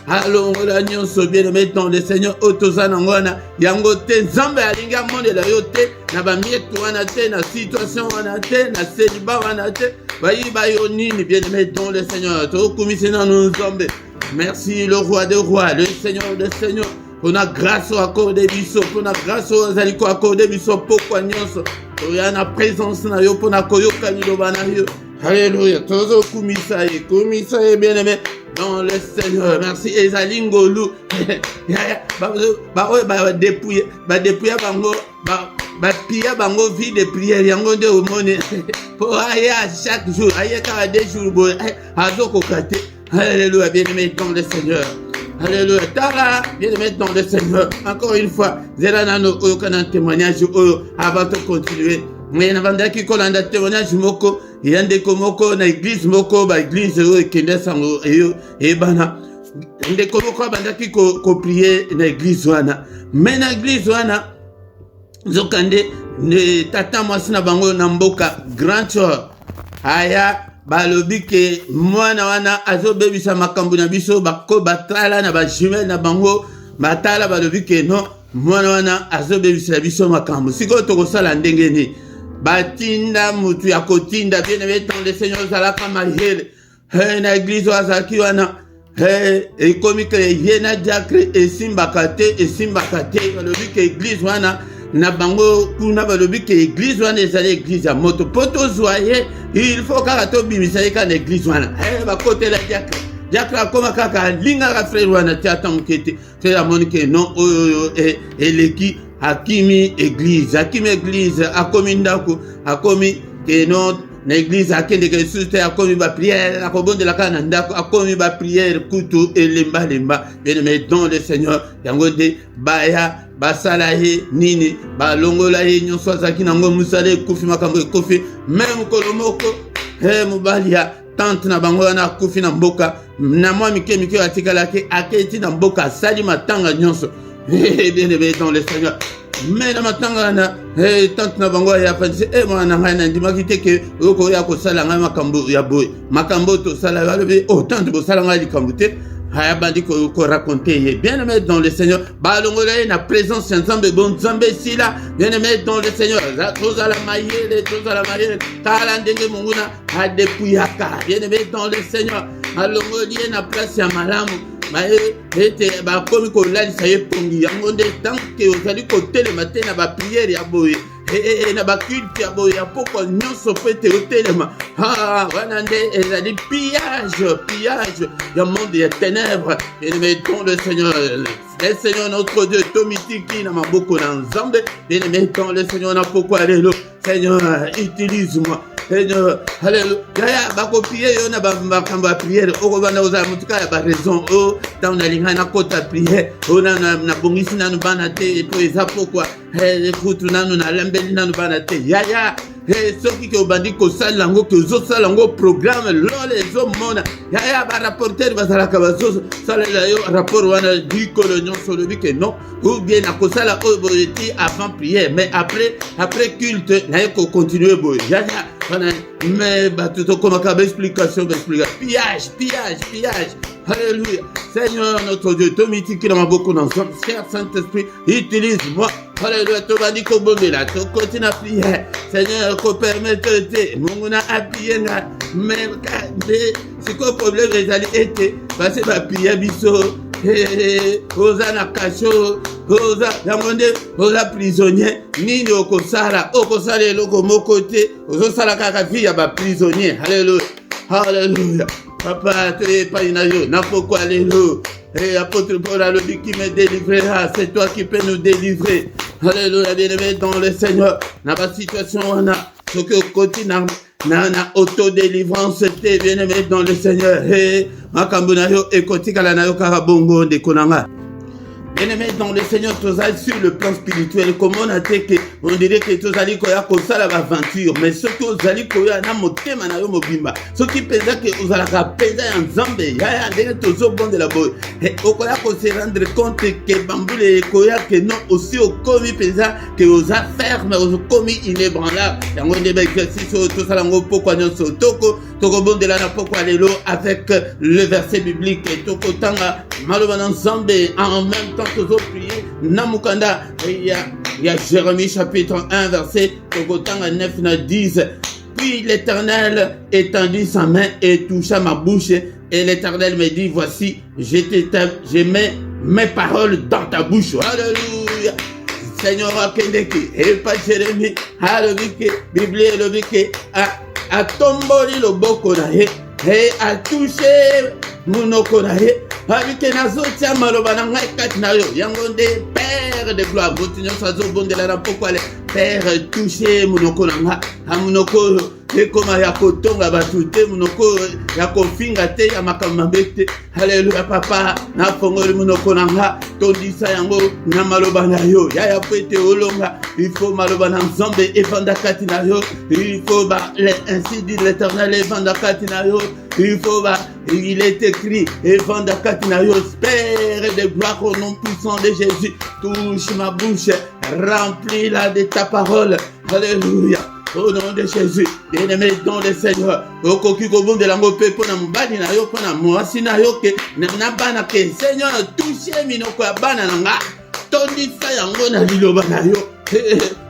Allons, la nyonso bien-aimé dans le Seigneur otozana ngwana yango te nzambe alinga monde la yote na ba mietu wana te na situation wana te na célibat wana te bayiba yo nini bien-aimé dans le Seigneur to komisina nous nzambe. Merci le roi des rois, le Seigneur des seigneurs. Pour la grâce au accordé biso, pour la grâce au zaliko accordé biso pourquoi nyonso to ya na présence na yo pour na koyoka liloba na yo. Alléluia. Tozo komisaye bien-aimé dans le Seigneur. Merci Ezalingolu. Ba dépouiller bango ba pia bango vie de prière yango de omone pour aller à chaque jour, aller à 2 jours bo azoko kate. Alléluia, bien-aimé dans le Seigneur. Alléluia. Tara, bien aimé dans le Seigneur. Encore une fois, Zeranano, Oyokan témoignage, avant de continuer. Mais avant qui kolanda témoignage moko, yande komoko na église moko, ba église kende sango et bana. Nde komoko banda ki ko prier na église wana. Mais na église wana zokande ne tata mwasina bango na mboka grand chor. Aya balobi ke mwana wana azobebisa makambo na biso bako batala na ba jumelle na bango batala balobi ke non mwana wana azobebisa biso makambo siko tokosala ndenge ni batinda mutu ya kotinda bien aimé dans le Seigneur zalaka mahele na église wazaki wana ekomi ke yena diacre esimbaka te balobi ke église wana na bango kuna balobi ke église wana ezali église ya moto poto zoye il faut kaka tobimisa ye ka na église wana bakotela diacre akoma kaka alingaka frère wana ti ata moke te te amoni ke non oyo eleki akimi église akomi ndako akomi ke non na église akendeke lisusu te akomi baprière akobondela kaka na ndako akomi baprière kutu elemba bien aimé dans le Seigneur yango nde baya basala ye nini balongola ye nyonso azalaki nango mosala ekufi makambo ekufi meme mokolo moko mobali ya tante na bango wana akufi na mboka na mwa mike atikalaki aketi na mboka asali matanga nyonso bien aimé dans le Seigneur mais na matanga wana tante na bango ya pandisi mwana ngai na ndimaki te ke okoya kosala ngai makambo ya boye makambo tosala balobi tante bosala ngai likambo te hayabandi ko raconter bien aimé dans le Seigneur balongola na présence ya Nzambe bon Nzambe sila bien aimé dans le Seigneur tozala mayele tala ndenge munguna adepuyaka bien aimé dans le Seigneur alongoli na place ya malamu ete bakomi kolalisa ye pongi yango nde tanke ozali kotelema te na bapriere ya boye na baculte ya boye ya poko nyonso po ete otelema wana nde ezali pillage ya monde ya ténèbres bien-aimé dans le Seigneur notre Dieu tomitiki na maboko na Nzambe bien-aimé dans le Seigneur na poko alelo Seigneur utilise-moi Seigneur, alléluia. Bakopie yo na makambo ya prière okobanda ozala mutuka ya raison dans la ligne na kota prière na bongisi nanu bana te po eza pokwa kutu nanu na lembeli nanu bana te yaya soki ke obandi kosala yango ke ozosala yango programme lole ezomona yaya barapporter bazalaka bazosalela yo rapport wana likolo nyonso lobi ke non ou bien nakosala oyo boye ti avant prière mais après culte naye kocontinue boye yaya mais bato tokomaka baexplication pillage alléluia Seigneur notre Dieu tomitiki na maboko na Nzambe Saint-Esprit utilise-moi alléluia tobandi kobondela tokoti na prière Seigneur kopermettre te Mungu na appuye nga mais siko problème ezali ete base bapia biso oza na kasho oza yango nde oza prisonnier nini okosala eloko moko te ozosala kaka vie ya baprisonnier alléluia papa toyepai na yo na poko alléluia apôtre Paul alobi qui me délivrera c'est toi qui peux nous délivrer alléluia bien-aimé dans le Seigneur na basituation wana soki okoti na autodélivrance te bien-aimé dans le Seigneur makambo na yo ekotikala na yo kaka bongo ndeko na nga bien-aimé dans le Seigneur tozali sur le plan spirituel comment on dirait que tozali koya kosala aventure mais soki ozali koya na motema na yo mobimba soki penza ke ozalaka penza ya Nzambe yaya ndenge tozobondela boye okoya kose rendre compte ke bambule ekoya ke non aussi okomi penza ke oza ferme okomi inébranlable yango nde baexercice oyo tosala yango pokwa nyonso tokobondela na pokwa lelo avec le verset biblique tokotanga maloba na Nzambe en même temps toujours prier namukanda il y a Jérémie chapitre 1 verset tokotanga 9 na 10 puis l'Éternel étendit sa main et toucha ma bouche et l'Éternel me dit voici je mets mes paroles dans ta bouche alléluia Seigneur akendeki et pas Jérémie alobike Bible elobike a tomboli loboko na ye et a touché monoko na ye abike nazotia maloba na ngai kati na yo yango nde Père de gloire botinyo sazo bondela na pokwa le Père touché monoko na nga amunoko ekoma ya kotonga bato te monoko ya kofinga te ya makambo mabe te. Haleluya papa nafongoli monoko na nga tondisa yango na maloba na yo yaya po ete olonga. Il faut maloba na nzambe evanda kati na yo. Il faut ainsi dit l'Éternel evanda kati na yo. Il faut il est écrit evanda kati na yo. Père de gloire au nom puissant de Jésus, touche ma bouche, remplis-la de ta parole. Alléluia. Au nom de Jésus, bien-aimé dans le Seigneur, okoki kobonde lango pe pona mobali na yo pona mwasi na yo ke na bana ke Seigneur touche minoko ya bana nanga tondisa yango na liloba na yo.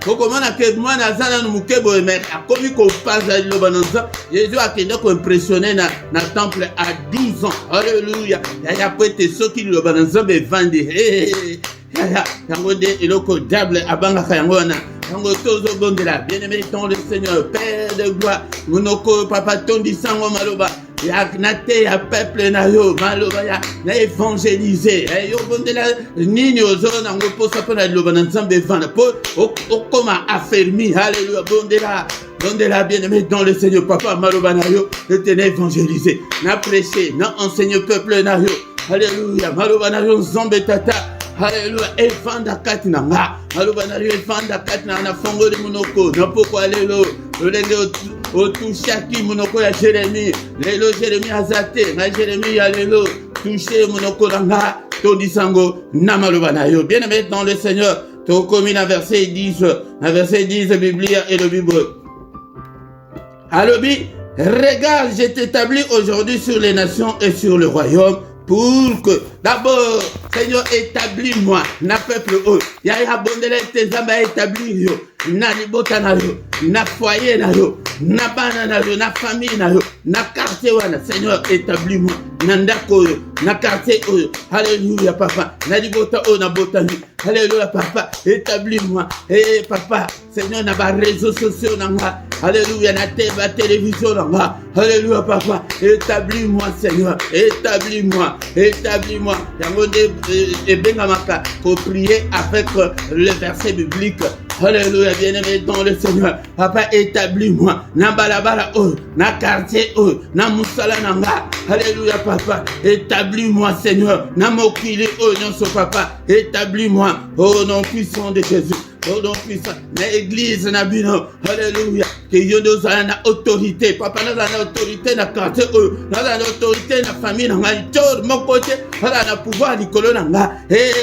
Okomana ke mwana azana no mukebo emer akomi ko paza liloba na nza. Jésus akende ko impressionner na temple à 12 ans. Alléluia. Ya poete soki liloba na nza be vandi. Yango de eloko diable abanga yango na yango tozo bondela. Bien-aimé dans le Seigneur, Père de gloire, monoko papa tondi sango maloba ya nate ya peuple na yo maloba ya na évangéliser yo bondela nini ozo nango posa pona loba na nzambe vana po okoma affermi. Alléluia. Bondela bien-aimé dans le Seigneur papa maloba na yo te na évangéliser na prêcher na enseigner peuple na yo. Alléluia. Maloba na yo nzambe tata. Alléluia. Evanda kati na nga maloba na yo evanda kati na fongoli monoko na poko alelo olenge otushaki monoko ya Jérémie lelo Jérémie azate na Jérémie ya lelo touché monoko na nga todisango na maloba na yo. Bien-aimé dans le Seigneur tokomi na verset 10 Biblia et le Bible alobi regarde je t'établis aujourd'hui sur les nations et sur le royaume pour que d'abord Seigneur établis-moi na peuple eux ya bondele tes zamba établir yo na libota na yo na foyer na yo na bana na yo na famille na yo na quartier wana Seigneur établis-moi na ndako yo na quartier oyo. Alléluia papa na libota oyo na botani. Alléluia papa établis-moi papa Seigneur na ba réseaux sociaux na nga. Alléluia na télévision na nga. Alléluia papa établis-moi Seigneur établis-moi yango de bengamaka pour prier avec le verset biblique. Alléluia, bien-aimé dans le Seigneur. Papa, établis-moi. Na balabala na quartier na musala nanga. Alléluia, papa. Établis-moi, Seigneur. Na mokili nyonso papa. Établis-moi. Au nom puissant de Jésus. Au nom puissant. Na église na bino. Alléluia. Que yo nous a na autorité. Papa, nous a autorité na quartier nous a autorité na famille nanga. Tor mon côté. Na pouvoir likolo nanga.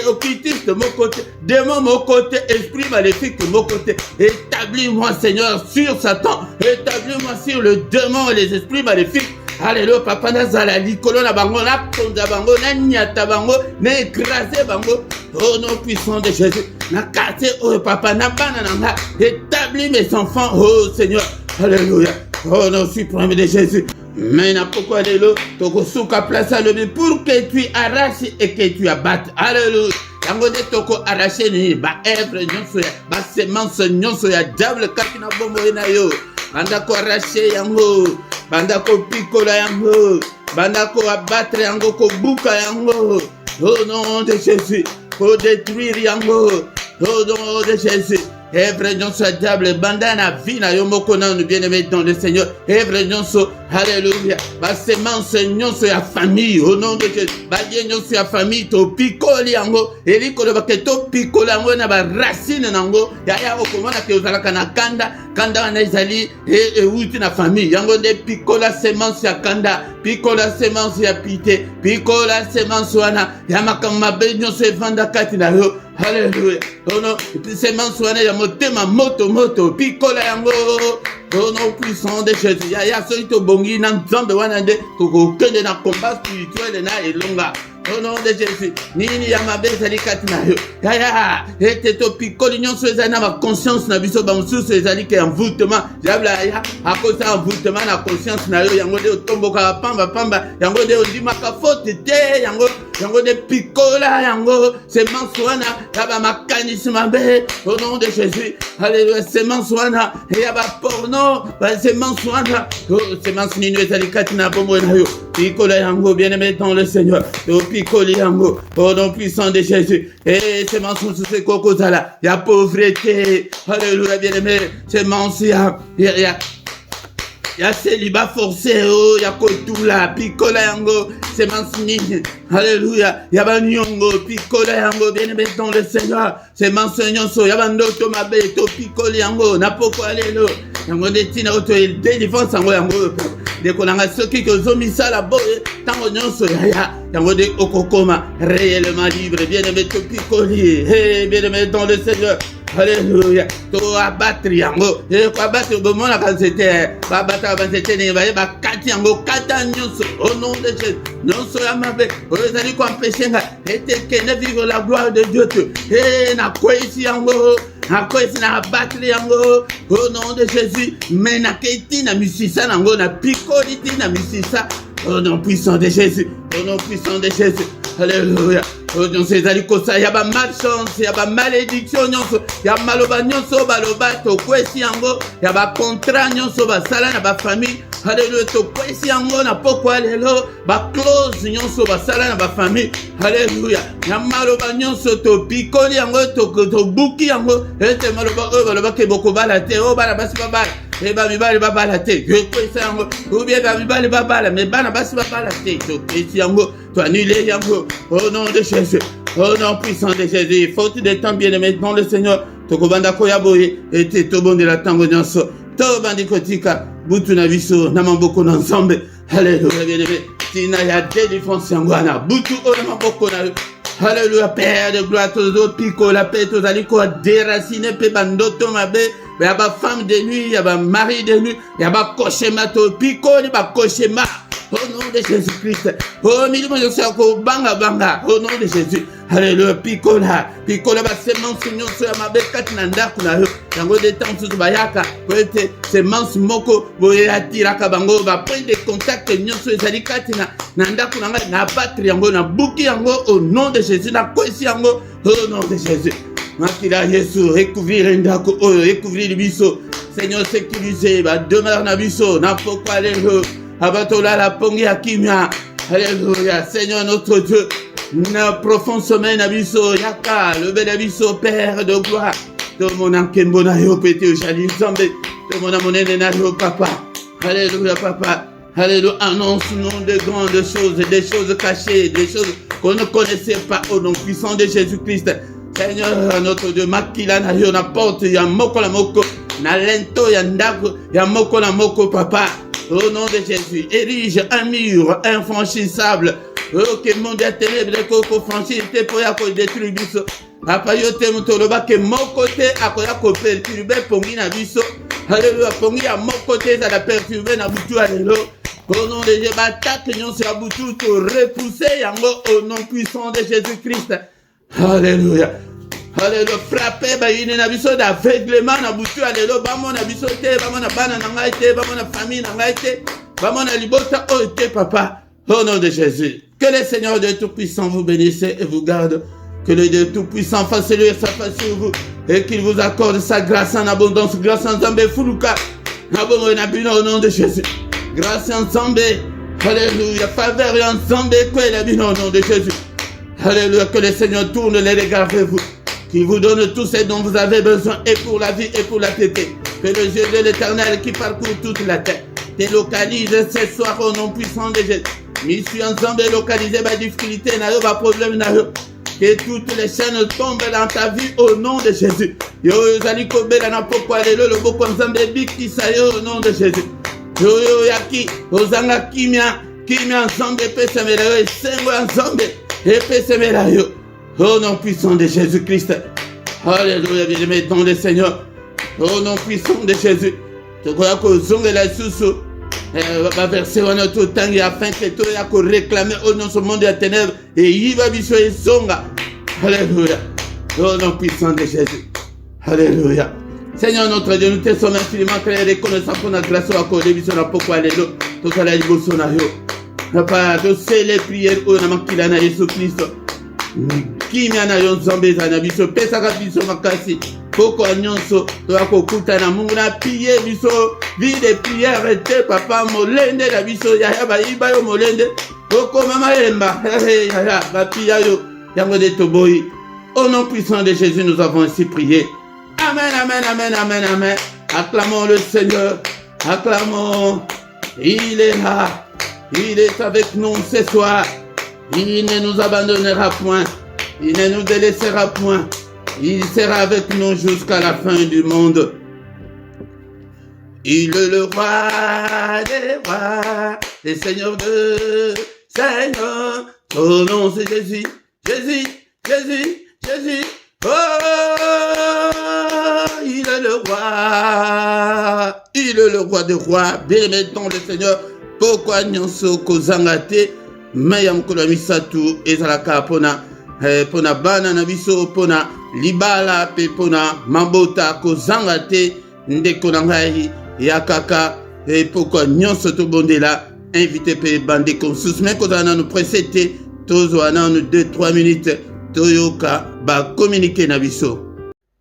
Occultiste de mon côté. Démon mon côté. Esprit maléfique de mon côté. Établis-moi, Seigneur, sur Satan. Établis-moi sur le démon et les esprits maléfiques. Alléluia, papa nazala likolo na bango na konza bango na nyata bango na écraser bango au nom puissant de Jésus. Na quartier papa na bana nanga établis mes enfants oh Seigneur. Alléluia. Au nom suprême de Jésus. Mais na pourquoi de l'eau toko souka place à l'homme pour que tu arraches et que tu abattes. Alléluia. Yango de toko arracher ni ba œuvre nyonso ya ba semence nyonso ya diable kati na bombo na yo. Banda ko arracher yango, banda ko pikola yango, banda ko abattre yango ko buka yango. Au nom de Jésus, ko détruire yango. Au nom de Jésus. Œuvre nyonso ya diable banda na vie na yo moko na nous bien-aimé dans le Seigneur. Œuvre nyonso, alléluia. Ba semence nyonso ya famille au nom de Jésus. Ba nyonso ya famille to pikoli yango. Eliko lo baketo pikola yango na ba racine nango. Ya okomona ke ozalaka na kanda wana ezali uti na famille. Yango de pikola semence ya kanda, pikola semence ya pité, pikola semence wana ya makama be nyonso evanda kati na yo. Alléluia. Oh non, semence wana ya motema moto pikola yango. Au nom puissant de Jésus. Ya soki to bongi na nzambe wana nde tokokende na combat spirituel na elonga. Au nom de Jésus. Nini ya mabe ezali kati na yo. Ete to pikoli nyonso ezali na ma conscience na biso bamosusu ezali ke envoûtement. Diable ya akosa envoûtement na conscience na yo yango de otomboka pamba yango de ondimaka faute te yango de pikola yango semence wana ya ba makanisi mabe au nom de Jésus. Alléluia. Semence wana ya ba porno ba semence wana semence nini ezali kati na bombo na yo. Pikola yango bien-aimé dans le Seigneur. Picoli yango au nom puissant de Jésus. Et semence sous ce kokozala ya pauvreté. Alléluia bien-aimé. Semence ya ya célibat forcé, oh, ya kotula, pikola yango, semence nini, alléluia, ya banyongo, pikola yango, bien-aimé dans le Seigneur, semence nyonso, ya bandoto mabe, to pikoli yango, na poko alelo, yango detina auto, délivrance yango yango, deko nanga soki kozo misala boye, tango nyonso, yango de okokoma, réellement libre, bien-aimé to pikoli, hey, bien-aimé dans le Seigneur, alléluia, to abattre yango, et ko abattre bon la c'était ba battre ba c'était ne ba kati yango kata nyonso au nom de Jésus nyonso ya mabe ozali ko empêcher nga ete kene vivre la gloire de Dieu et na kwesi yango na kwesi na abattre yango au nom de Jésus mais na keti na misisa nango na pikoli ti na misisa au nom puissant de Jésus, au nom puissant de Jésus. Alléluia. Oh Dieu, c'est alikosa, y a ba malchance, y a ba malédiction nyonso, y a maloba nyonso baloba to kwesi yango, y a ba contrat nyonso ba sala na ba famille. Alléluia, to kwesi yango na pokwa lelo, ba close nyonso ba sala na ba famille. Alléluia. Y a maloba nyonso to pikoli yango to buki yango, ete maloba baloba ke boko bala te, o bala basi bala. Eba mibali babala te, je kwesi yango, ou bien mibali babala, mais bana basi babala te, to kwesi yango, to annulé yango, au nom de Jésus, au nom puissant de Jésus, faute de temps bien-aimé dans le Seigneur, to kobanda koyaboye, ete to bonde la tango nyonso, to bandi kotika, butu na biso, na mamboko na nzambe, alléluia bien-aimé, tina ya délivrance yango ana, butu o na mamboko na alléluia, Père de gloire, tous piko la paix, tous aliko déraciner, pe bandoto mabe, il y a ba femme de nuit, il y a ba mari de nuit, il y a ba koshema to piko, il y a ba koshema. Au nom de Jésus-Christ. Oh, milieu de Sako, banga banga. Au nom de Jésus. Alléluia. Pikola. Pikola, ba semence nyonso ya mabe kati na ndaku na yo. Yango de temps sous bayaka. Poete semence moko boye atiraka bango ba point de contact nyonso ezali kati na ndaku na ngai na battre yango na buki yango au nom de Jésus. Na kwesi yango au nom de Jésus. Makila Yesu recouvrir ndako oyo recouvrir biso. Seigneur sécuriser ba demeure na biso na pokwa lelo. Abatola la pongi akimia. Alléluia. Seigneur notre Dieu. Na profond sommeil nabiso. Yaka. Le bel abiso. Père de gloire. De mon ankembo na yo pété au jali zambe. De mon amonene na yo papa. Alléluia papa. Alléluia. Annonce nous de grandes choses. Des choses cachées. Des choses qu'on ne connaissait pas. Au nom puissant de Jésus-Christ. Seigneur notre Dieu. Makila na yo na porte. Ya moko la moko. Na lento ya ndako. Ya moko la moko papa. Au nom de Jésus, érige un mur infranchissable. Oh, que monde a ténèbres, que franchir, te pour y détruire biso. Papa, yo te mutoloba que mon côté a ko perturber pongi na biso. Alléluia, pongi à mon côté ça la perturber na butu alléluia. Au nom de Jésus, attaque nyon sur butu to repousser yango au nom puissant de Jésus-Christ. Alléluia. Alléluia, frappé ba yine na biso d'aveuglement na butu alléluia, ba mon na biso te, ba mon na bana na ngai te, ba mon na famille na ngai te, ba mon na libota o te papa. Au nom de Jésus, que le Seigneur de Tout-Puissant vous bénisse et vous garde, que le Dieu Tout-Puissant fasse lui sa face sur vous et qu'il vous accorde sa grâce en abondance, grâce en Zambé Fuluka, au nom de Jésus, grâce en Zambé, alléluia, faveur en Zambé, quoi il a bien au nom de Jésus, alléluia, que le Seigneur tourne les regards vers vous. Qui vous donne tout ce dont vous avez besoin et pour la vie et pour la piété. Que le Dieu de l'Éternel qui parcourt toute la terre te localise ce soir au nom puissant de Jésus. Mission ensemble localiser ma difficulté, ma problème. Que toutes les chaînes tombent dans ta vie au nom de Jésus. Yo zali kobela na pokwa lelo le boko nzambe biki sayo au nom de Jésus. Yo yaki ozanga kimia nzambe pesa mela yo sengo nzambe et pesa mela yo. Au nom puissant de Jésus-Christ. Alléluia, bien-aimé dans le Seigneur. Au nom puissant de Jésus. Tu crois que zonge la sous va verser en notre temps afin que tu aies réclamer au nom de ce monde de la ténèbres et il va biso et zonga. Alléluia. Au nom puissant de Jésus. Alléluia. Seigneur notre Dieu, nous te sommes infiniment très reconnaissants pour notre grâce à cause de biso na pokwa lelo. Tout ça la liboso na yo. Papa, tu sais les prières au nom de Jésus-Christ. Kimia na yo nzambe za na biso pesaka biso makasi poko nyonso to akokuta na mungu na prier biso vie de prière te papa molende na biso ya ba iba yo molende poko mama lemba ya ba pia yo yango de toboyi au nom puissant de Jésus nous avons ainsi prié. Amen, amen, amen, amen, amen. Acclamons le Seigneur. Acclamons. Il est là. Il est avec nous ce soir. Il ne nous abandonnera point. Il ne nous délaissera point. Il sera avec nous jusqu'à la fin du monde. Il est le roi des rois, le Seigneur de Seigneur. Son nom c'est Jésus, Jésus, Jésus, Jésus. Oh, il est le roi. Il est le roi des rois. Bénémettons le Seigneur. Pourquoi nyonso kozangate mayam kolamisatu ezalaka pona bana na biso pona libala pe pona mambota kozangate ndeko na ngai yakaka pourquoi nyonso to bondela invité pe bande konsus mais kozana nous précéder tozoana nous 2-3 minutes toyoka ba communiquer na biso.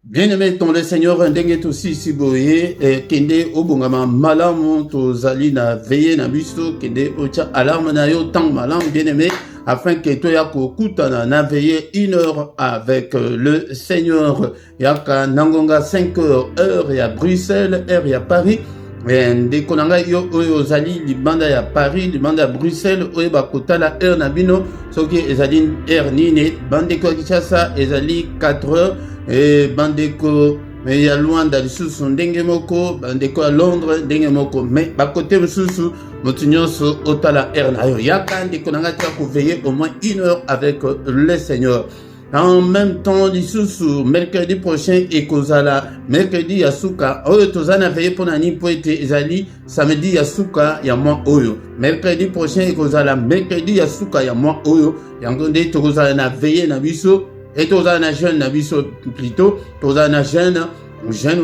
Bien-aimé, ton le Seigneur, ndenge aussi si boye, kende obongama malamu to zali na veille na biso, kende ocha alarme na yo tang malam, bien-aimé, afin que toi yako kutana na veille 1 heure avec le Seigneur. Yaka nangonga 5 heures, heure ya Bruxelles, heure ya Paris. Nde konanga yo oyo zali libanda ya Paris, libanda ya Bruxelles, oyo bakota la heure na bino, soki ezali heure nini, bande ko Kinshasa ezali 4 heures. Et bandeko mais ya Luanda lisusu ndenge moko bandeko à Londres ndenge moko mais bakote mususu motunyonso otala heure na yo yaka ndeko nanga tia ko veiller au moins 1 heure avec le Seigneur. En même temps lisusu mercredi prochain ekozala mercredi ya suka oyo tozana veiller pona ni po ete ezali samedi ya suka ya mois oyo mercredi prochain ekozala mercredi ya suka ya mois oyo yango nde tokozala na veiller na biso. Et toza na jeune na biso plutôt toza na jeune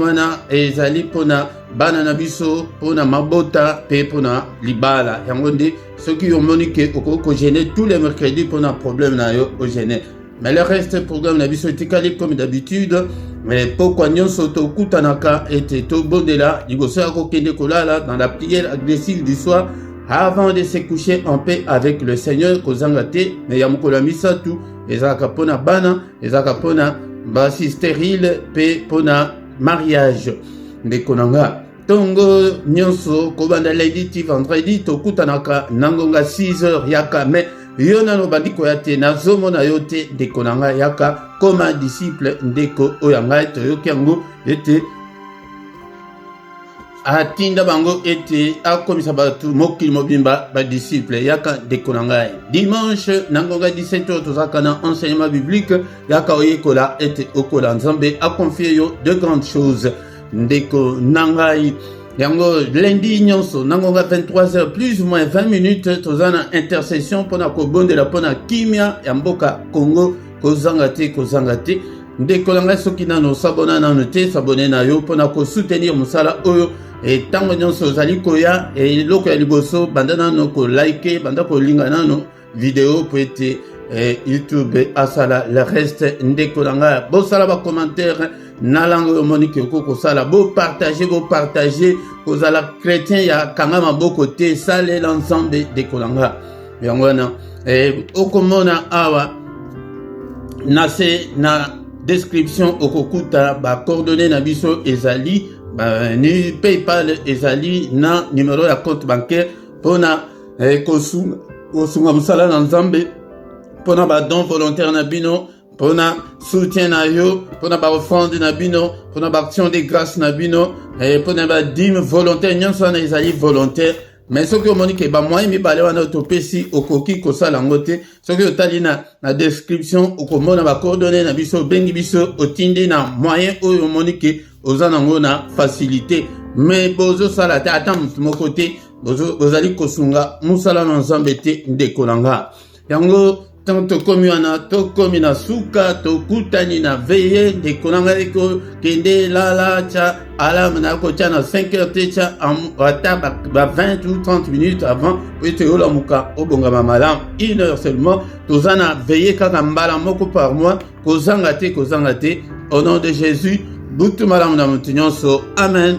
wana ezali pona bana na biso pona mabota pe pona libala yango nde soki omoni ke okoko gêner tous les mercredis pona problème na yo au gêner mais le reste programme na biso etikali comme d'habitude mais pourquoi nyonso tokutanaka ete tobondela liboso ya kokende kolala dans la prière agressive du soir avant de se coucher en paix avec le Seigneur kozanga te mais ya mokolo misatu ezaka pona bana ezaka pona basi stérile pe pona mariage ndeko nanga tongo nyonso kobanda lundi ti vendredi tokutanaka nangonga 6 heures yaka mais yo nano bandi koya te nazomona yo te ndeko nanga yaka comme un disciple ndeko oyo ngai toyoki yango ete atinda bango ete akomisa batu mokili mobimba ba disciple yaka ndeko na ngai dimanche nangonga 17h tozaka na enseignement biblique yaka oyekola ete okola nzambe a confié yo de grandes choses ndeko na ngai yango lundi nyonso nangonga 23h plus ou moins 20 minutes tozana intercession pona kobondela pona kimia ya mboka Congo kozanga te ndeko na ngai soki nano sabona nano te sabone na yo pona ko soutenir musala oyo et tango nyonso zali koya et loko ya liboso banda nano ko like banda ko linga nano vidéo po ete YouTube asala le reste ndeko na ngai bo sala ba commentaire na langue yo monique ko sala bo partager kozala chrétien ya kanga maboko te sale l'ensemble ndeko na ngai yango na okomona awa na description okokuta ba coordonnées na biso ezali ni PayPal ezali na numéro ya compte bancaire pona kosunga musala na nzambe pona ba don volontaire na bino pona soutien na yo pona ba offrande na bino pona ba action de grâce na bino pona ba dîme volontaire nyonso na ezali volontaire. Mais ce que monique ba moyen mi balé wana topesi okoki kosala ngote ce que otali na description okomona ba coordonnées na biso bengi biso otindi na moyen oyo monique ozana ngona facilité mais bozo sala ta atam mo côté bozali kosunga musala na nzambe te ndeko nanga yango tanto komi na suka to kutani na veille ndeko nanga eko kende la cha alarme na ko cha na 5h te cha ata ba 20 ou 30 minutes avant ete ola muka obonga malam 1 heure seulement tozana veille kaka mbala moko par mois kozanga te au nom de Jésus butu malam na mutinyoso amen.